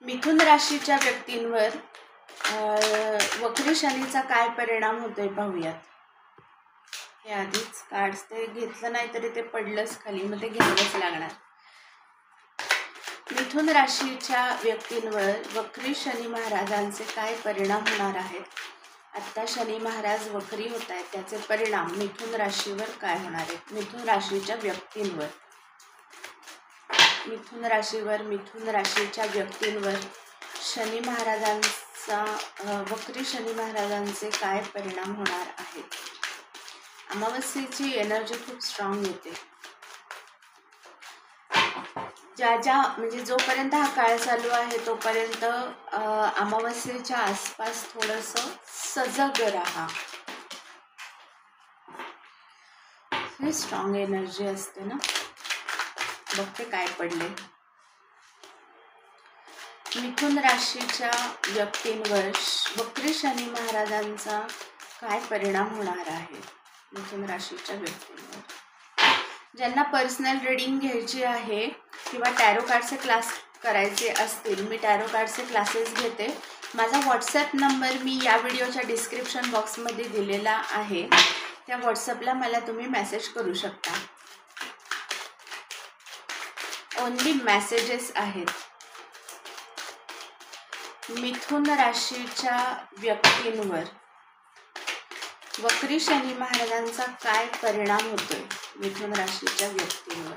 मिथुन राशीच्या व्यक्तींवर वक्री शनीचा काय परिणाम होतोय पाहूयात. हे आधीच कार्ड्स ते घेतलं नाही तरी ते पडलंच खाली, मग ते घ्यावंच लागणार. मिथुन राशीच्या व्यक्तींवर वक्री शनी महाराजांचे काय परिणाम होणार आहेत. आत्ता शनी महाराज वक्री होत आहेत, त्याचे परिणाम मिथुन राशीवर काय होणार आहेत. मिथुन राशीच्या व्यक्तींवर, मिथुन राशीच्या व्यक्तींवर शनी महाराजांचा वक्री शनी महाराजांचे काय परिणाम होणार आहेत. अमावस्येची एनर्जी खूप स्ट्रॉंग येते. म्हणजे जोपर्यंत हा काळ चालू आहे तोपर्यंत अमावस्येच्या आसपास थोडंसं सजग राहा. ही स्ट्रॉंग एनर्जी असते ना. बघते काय पडले. मिथुन राशीच्या व्यक्तींवर वक्री शनी महाराजांचा काय परिणाम होणार आहे. मिथुन राशीच्या व्यक्तींवर ज्यांना पर्सनल रीडिंग घ्यायची आहे किंवा टॅरो कार्डचे क्लास करायचे असतील, मी टॅरो कार्डचे क्लासेस घेते. माझा व्हॉट्सॲप नंबर मी या व्हिडिओच्या डिस्क्रिप्शन बॉक्समध्ये दिलेला आहे. त्या व्हॉट्सॲपला मला तुम्ही मेसेज करू शकता. ओनली मेसेजेस आहेत. मिथुन राशीच्या व्यक्तींवर वक्री शनी महाराजांचा काय परिणाम होतोय. मिथुन राशीच्या व्यक्तींवर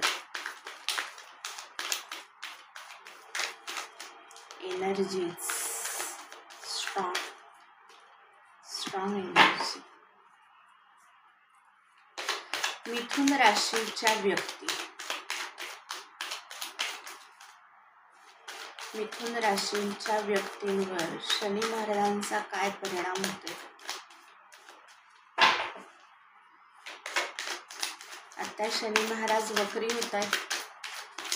एनर्जीज स्ट्रॉंग एनर्जी. मिथुन राशीच्या मिथुन राशीच्या व्यक्तींवर शनी महाराजांचा काय परिणाम होतोय. आता शनी महाराज वक्री होत आहेत,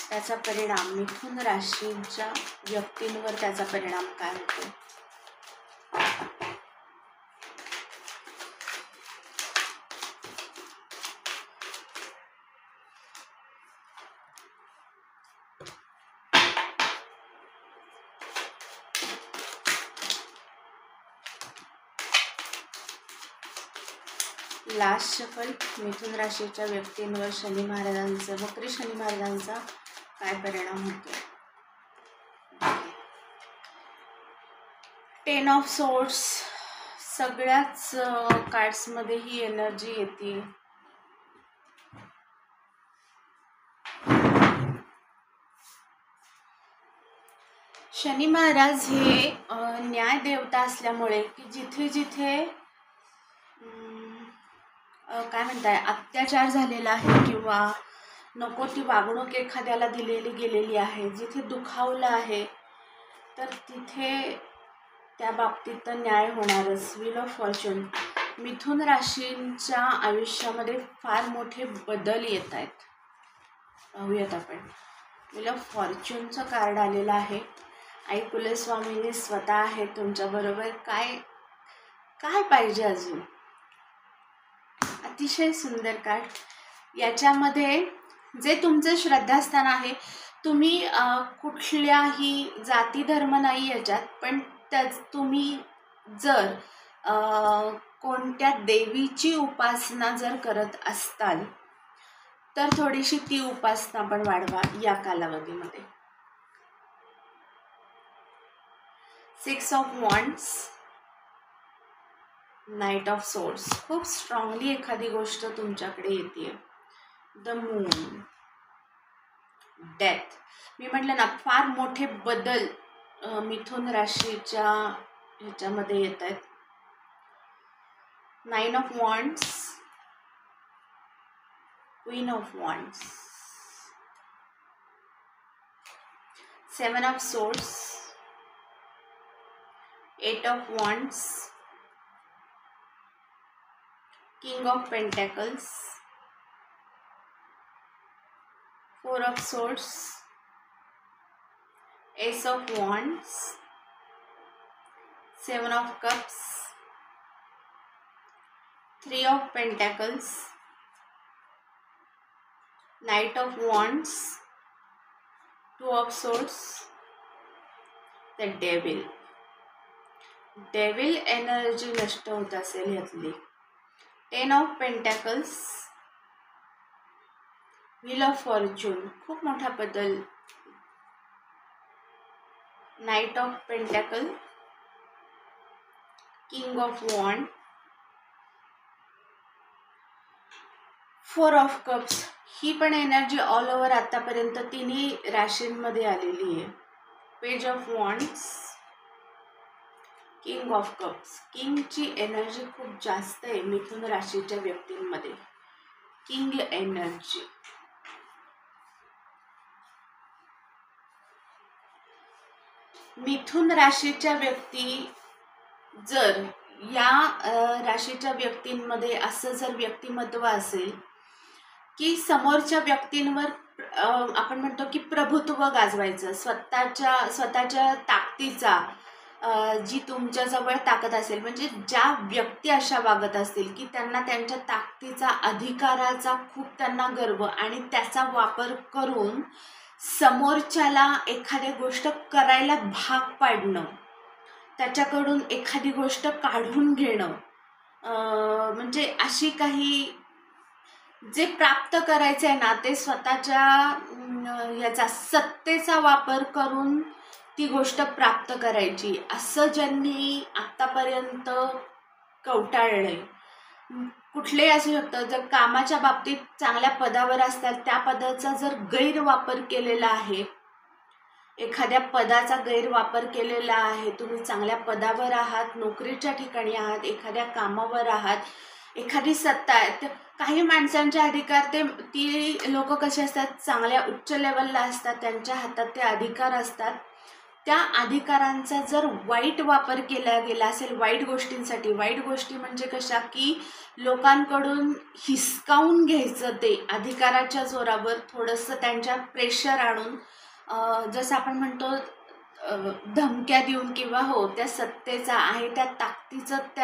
त्याचा परिणाम मिथुन राशीच्या व्यक्तींवर त्याचा परिणाम काय होतो. Last shuffle. मिथुन राशीच्या व्यक्तींवर शनी महाराजांचा वक्री शनी महाराजांचा काय परिणाम होतो. 10 ऑफ सोर्ड्स. सगळ्याच कार्ड्समध्ये ही एनर्जी येते. शनी महाराज हे न्याय देवता असल्यामुळे की जिथे जिथे काय म्हणताय अत्याचार झालेला आहे किंवा नको ती वागणूक एखाद्याला दिलेली गेलेली आहे, जिथे दुखावलं आहे, तर तिथे त्या बाबतीत न्याय होणारच. Wheel of fortune. मिथुन राशींच्या आयुष्यामध्ये फार मोठे बदल येत आहेत. पाहूयात आपण. व्हील ऑफ फॉर्च्यूनचं कार्ड आलेलं आहे. आई कुलस्वामिनी स्वतः आहे तुमच्याबरोबर. काय पाहिजे अजून. अतिशय सुंदर कार्ड. याच्यामध्ये जे तुमचं श्रद्धास्थान आहे, तुम्ही कुठल्याही जाती धर्म नाही याच्यात, पण तुम्ही जर कोणत्या देवीची उपासना जर करत असताल तर थोडीशी ती उपासना पण वाढवा या कालावधीमध्ये. 6 of wands. Night of swords. खूप स्ट्रॉंगली एखादी गोष्ट तुमच्याकडे येते. The moon. डेथ. मी म्हटलं ना, फार मोठे बदल मिथुन राशीच्या ह्याच्यामध्ये येत आहेत. 9 of wands. Queen of wands. 7 of swords. 8 of wands. King of Pentacles. 4 of Swords. Ace of Wands. 7 of Cups. 3 of Pentacles. Knight of Wands. 2 of Swords. तर डेव्हिल एनर्जी नष्ट होत असेल यातली. 10 of pentacles, wheel of fortune, खूप मोठा बदल. Knight of pentacle, king of wand, 4 of cups. ही पण एनर्जी ऑल ओव्हर आतापर्यंत तिन्ही राशींमध्ये आलेली आहे. Page of wands, king of cups. किंगची एनर्जी खूप जास्त आहे मिथुन राशीच्या व्यक्तींमध्ये. King energy. मिथुन राशीच्या व्यक्ती, जर या राशीच्या व्यक्तींमध्ये असं जर व्यक्तिमत्व असेल की समोरच्या व्यक्तींवर आपण म्हणतो की प्रभुत्व गाजवायचं, स्वतःच्या ताकदीचा, जी तुमच्याजवळ ताकद असेल, म्हणजे ज्या व्यक्ती अशा वागत असतील की त्यांना त्यांच्या ताकदीचा, अधिकाराचा खूप त्यांना गर्व आणि त्याचा वापर करून समोरच्याला एखादी गोष्ट करायला भाग पाडणं, त्याच्याकडून एखादी गोष्ट काढून घेणं, म्हणजे अशी काही जे प्राप्त करायचं आहे ना ते स्वतःच्या याचा सत्तेचा वापर करून ती गोष्ट प्राप्त करायची, असं ज्यांनी आत्तापर्यंत कवटाळलंय. कुठलेही असू शकतं. जर कामाच्या बाबतीत चांगल्या पदावर असतात, त्या पदाचा जर गैरवापर केलेला आहे, एखाद्या पदाचा गैरवापर केलेला आहे, तुम्ही चांगल्या पदावर आहात, नोकरीच्या ठिकाणी आहात, एखाद्या कामावर आहात, एखादी सत्ता आहे. काही माणसांचे अधिकार ती लोक कसे असतात, चांगल्या उच्च लेवलला असतात, त्यांच्या हातात ते अधिकार असतात. त्या अधिकारांचा जर वाईट वापर केला गेला असेल वाईट गोष्टींसाठी, वाईट गोष्टी म्हणजे कशा की लोकांकडून हिसकावून घ्यायचं, ते अधिकाराच्या जोरावर थोडंसं त्यांच्या प्रेशर आणून, जसं आपण म्हणतो धमक्या देऊन किंवा त्या सत्तेचा आहे त्या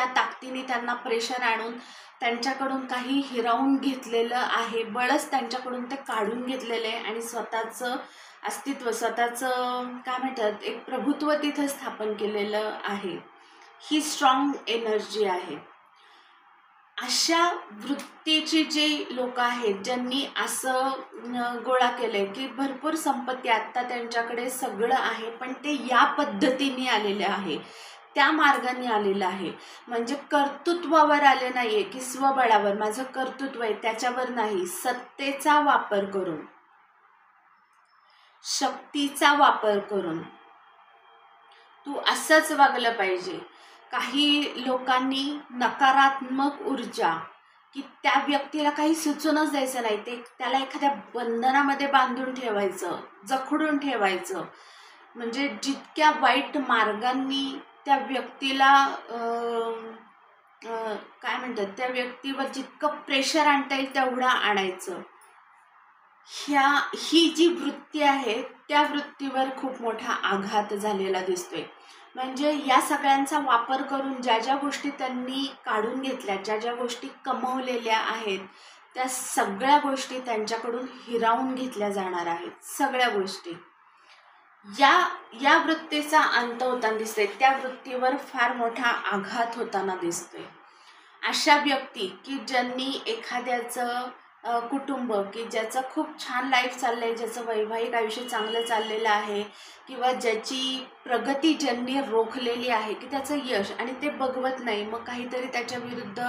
ताकदीने त्यांना प्रेशर आणून त्यांच्याकडून काही हिरावून घेतलेलं आहे, बळच त्यांच्याकडून ते काढून घेतलेलं आहे आणि स्वतःचं अस्तित्व, स्वतःचं काय म्हणतात एक प्रभुत्व तिथं स्थापन केलेलं आहे. ही स्ट्रॉंग एनर्जी आहे. अशा वृत्तीची जी लोक आहेत ज्यांनी असं गोळा केलंय की भरपूर संपत्ती आत्ता त्यांच्याकडे सगळं आहे, पण ते या पद्धतीने आलेले आहे, त्या मार्गाने आलेलं आहे. म्हणजे कर्तृत्वावर आले नाहीये की स्वबळावर माझं कर्तृत्व आहे त्याच्यावर नाही, सत्तेचा वापर करून, शक्तीचा वापर करून तू असंच वागलं पाहिजे. काही लोकांनी नकारात्मक ऊर्जा की त्या व्यक्तीला काही सुचूनच द्यायचं नाही, ते त्याला एखाद्या बंधनामध्ये बांधून ठेवायचं, जखडून ठेवायचं. म्हणजे जितक्या वाईट मार्गांनी त्या व्यक्तीला काय म्हणतात त्या व्यक्तीवर जितकं प्रेशर आणता येईल तेवढं आणायचं. ही जी वृत्ती आहे त्या वृत्तीवर खूप मोठा आघात झालेला दिसतोय. म्हणजे या सगळ्यांचा वापर करून ज्या ज्या गोष्टी त्यांनी काढून घेतल्या, ज्या ज्या गोष्टी कमवलेल्या आहेत, त्या सगळ्या गोष्टी त्यांच्याकडून हिरावून घेतल्या जाणार आहेत. सगळ्या गोष्टी या वृत्तीचा अंत होताना दिसतोय, त्या वृत्तीवर फार मोठा आघात होताना दिसतोय. अशा व्यक्ती की ज्यांनी एखाद्याचं कुटुंब की ज्याचं खूप छान लाईफ चाललंय, ज्याचं वैवाहिक आयुष्य चांगलं चाललेलं आहे किंवा ज्याची प्रगती ज्यांनी रोखलेली आहे की त्याचं यश आणि ते बघवत नाही, मग काहीतरी त्याच्या विरुद्ध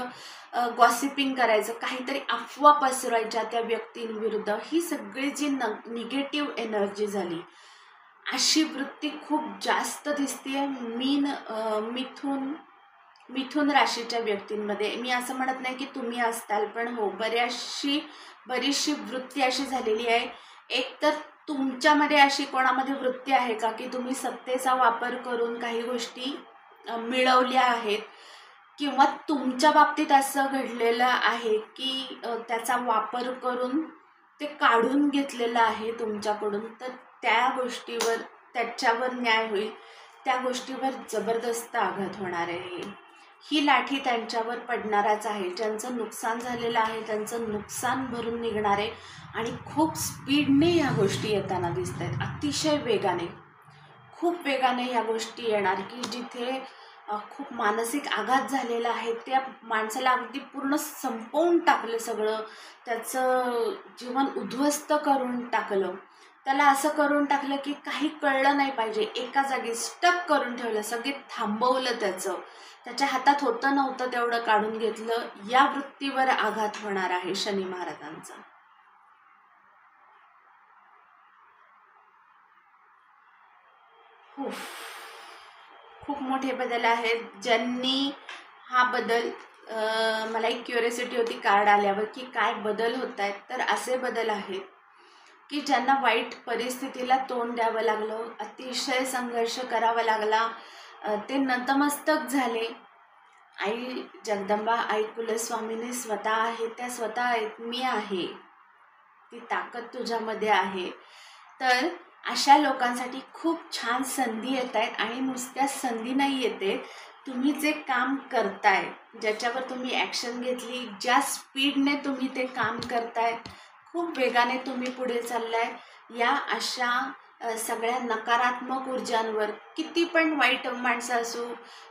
गॉसिपिंग करायचं, काहीतरी अफवा पसरवायच्या त्या व्यक्तींविरुद्ध, ही सगळी जी निगेटिव्ह एनर्जी झाली, अशी वृत्ती खूप जास्त दिसते मिथुन राशीच्या व्यक्तींमध्ये. मी असं म्हणत नाही की तुम्ही असताल, पण बरीचशी वृत्ती अशी झालेली आहे. एक तर तुमच्यामध्ये अशी कोणामध्ये वृत्ती आहे का की तुम्ही सत्तेचा वापर करून काही गोष्टी मिळवल्या आहेत, किंवा तुमच्या बाबतीत असं घडलेलं आहे की त्याचा वापर करून ते काढून घेतलेलं आहे तुमच्याकडून, तर त्या गोष्टीवर त्याच्यावर न्याय होईल, त्या गोष्टीवर जबरदस्त आघात होणार आहे. ही लाठी त्यांच्यावर पडणारच आहे. ज्यांचं नुकसान झालेलं आहे त्यांचं नुकसान भरून निघणार आहे आणि खूप स्पीडने ह्या गोष्टी येताना दिसत आहेत, अतिशय वेगाने, खूप वेगाने ह्या गोष्टी येणार, की जिथे खूप मानसिक आघात झालेला आहे, त्या माणसाला अगदी पूर्ण संपवून टाकलं सगळं, त्याचं जीवन उद्ध्वस्त करून टाकलं, त्याला असं करून टाकलं की काही कळलं नाही पाहिजे, एका जागी स्टक करून ठेवलं, सगळे थांबवलं, त्याच्या हातात होतं नव्हतं तेवढं काढून घेतलं. या वृत्तीवर आघात होणार आहे शनी महाराजांचा. खूप मोठे बदल आहेत. ज्यांनी हा बदल, मला एक क्युरियोसिटी होती कार्ड आल्यावर की काय बदल होत आहेत, तर असे बदल आहेत की ज्यांना वाईट परिस्थितीला तोंड द्यावं लागलं, अतिशय संघर्ष करावा लागला, ते नतमस्तक झाले. आई जगदंबा, आई कुलस्वामिनी स्वतः आहे, त्या स्वतः आहेत, मी आहे, ती ताकद तुझ्यामध्ये आहे. तर अशा लोकांसाठी खूप छान संधी येत आहेत. आणि नुसत्या संधी नाही येते, तुम्ही जे काम करताय, ज्याच्यावर तुम्ही ॲक्शन घेतली, ज्या स्पीडने तुम्ही ते काम करताय, खूप वेगाने तुम्ही पुढे चाललाय, या अशा सगळ्या नकारात्मक ऊर्जांवर, किती पण वाईट माणसं असू,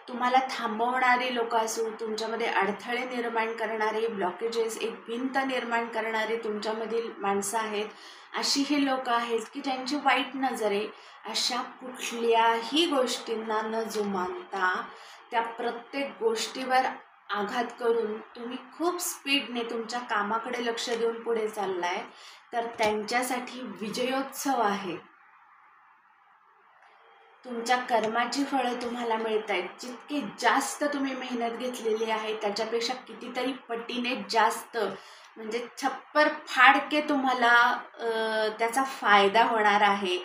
तुम्हाला थांबवणारी लोक असू, तुमच्यामध्ये अडथळे निर्माण करणारे, ब्लॉकेजेस, एक भिंत निर्माण करणारे तुमच्यामधील माणसं आहेत, अशी ही लोक आहेत की ज्यांची वाईट नजर आहे. अशा कुठल्याही गोष्टींना न जुमानता, त्या प्रत्येक गोष्टीवर आघात करून तुम्ही खूप स्पीडने तुमच्या कामाकडे लक्ष देऊन पुढे चाललाय, तर त्यांच्यासाठी विजयोत्सव आहे. तुमच्या कर्माची फळं तुम्हाला मिळत आहेत. जितकी जास्त तुम्ही मेहनत घेतलेली आहे त्याच्यापेक्षा कितीतरी पटीने जास्त, म्हणजे छप्पर फाडके तुम्हाला त्याचा फायदा होणार आहे.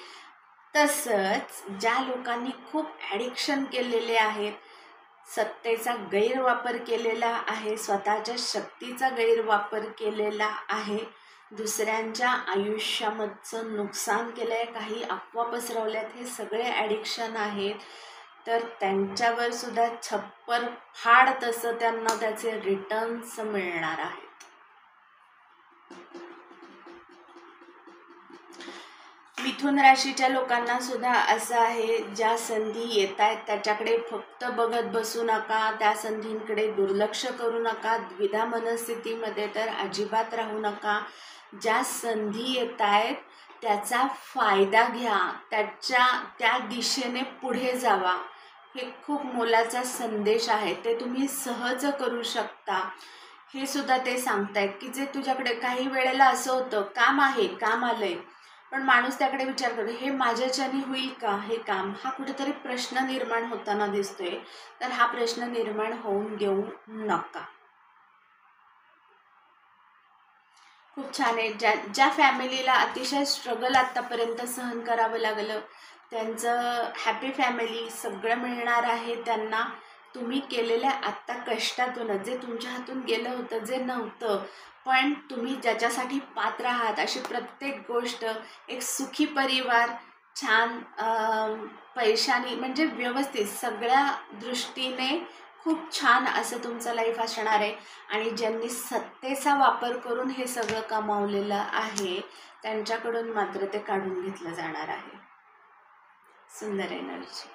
तसंच ज्या लोकांनी खूप ॲडिक्शन केलेले आहेत, सत्तेचा गैरवापर केलेला आहे, स्वतःच्या शक्तीचा गैरवापर केलेला आहे, दुसऱ्यांच्या आयुष्यामधचं नुकसान केलं आहे, काही अफवा पसरवल्यात, हे सगळे ॲडिक्शन आहेत. तर त्यांच्यावर सुद्धा छप्पर फाड तसं त्यांना त्याचे रिटर्न्स मिळणार आहेत. मिथुन राशीच्या लोकांना सुद्धा असं आहे, ज्या संधी येत आहेत त्याच्याकडे फक्त बघत बसू नका, त्या संधींकडे दुर्लक्ष करू नका, द्विधा मनस्थितीमध्ये तर अजिबात राहू नका. ज्या संधी येत आहेत त्याचा फायदा घ्या, त्या दिशेने पुढे जावा. हे खूप मोलाचा संदेश आहे, ते तुम्ही सहज करू शकता. हे सुद्धा ते सांगतायत की जे तुझ्याकडे काही वेळेला असं होतं, काम आहे, काम आलंय, पण माणूस त्याकडे विचार करतो, हे माझ्याच्याने होईल का हे काम, हा कुठेतरी प्रश्न निर्माण होताना दिसतोय. तर हा प्रश्न निर्माण होऊन देऊ नका. खूप छान आहे. ज्या फॅमिलीला अतिशय स्ट्रगल आत्तापर्यंत सहन करावं लागलं, त्यांचं हॅपी फॅमिली सगळं मिळणार आहे त्यांना. तुम्ही केलेल्या आत्ता कष्टातूनच, जे तुमच्या हातून गेलं होतं, जे नव्हतं पण तुम्ही ज्याच्यासाठी पात्र आहात, अशी प्रत्येक गोष्ट, एक सुखी परिवार, छान पैशानी, म्हणजे व्यवस्थित सगळ्या दृष्टीने खूप छान असं तुमचं लाईफ असणार आहे. आणि ज्यांनी सत्तेचा वापर करून हे सगळं कमावलेलं आहे त्यांच्याकडून मात्र ते काढून घेतलं जाणार आहे. सुंदर एनर्जी.